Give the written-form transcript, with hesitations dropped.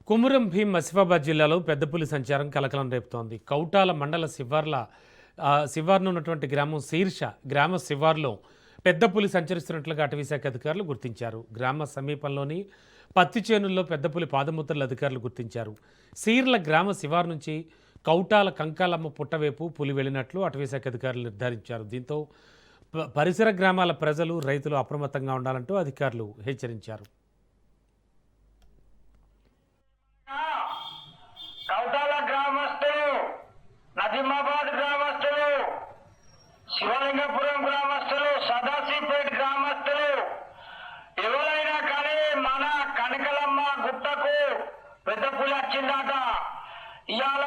కుమురం భీం ఆసిఫాబాద్ జిల్లాలో పెద్దపులి సంచారం కలకలం రేపుతోంది. కౌటాల మండల శివార్ను ఉన్నటువంటి గ్రామం శీర్ష గ్రామ శివార్లో పెద్దపులి సంచరిస్తున్నట్లుగా అటవీశాఖ అధికారులు గుర్తించారు. గ్రామ సమీపంలోని పత్తి చేనుల్లో పెద్దపులి పాదముద్రలు అధికారులు గుర్తించారు. సీర్ల గ్రామ శివారు నుంచి కౌటాల కంకాలమ్మ పుట్టవైపు పులి వెళ్లినట్లు అటవీశాఖ అధికారులు నిర్ధారించారు. దీంతో పరిసర గ్రామాల ప్రజలు, రైతులు అప్రమత్తంగా ఉండాలంటూ అధికారులు హెచ్చరించారు. కౌటాల గ్రామస్తులు, నజీమాబాద్ గ్రామస్తులు, శివలింగపురం గ్రామస్తులు, సదాశివపేట గ్రామస్తులు ఎవరైనా కానీ మన కనకలమ్మ గుట్టకు పెద్ద పులి వచ్చిందట, ఇవాళ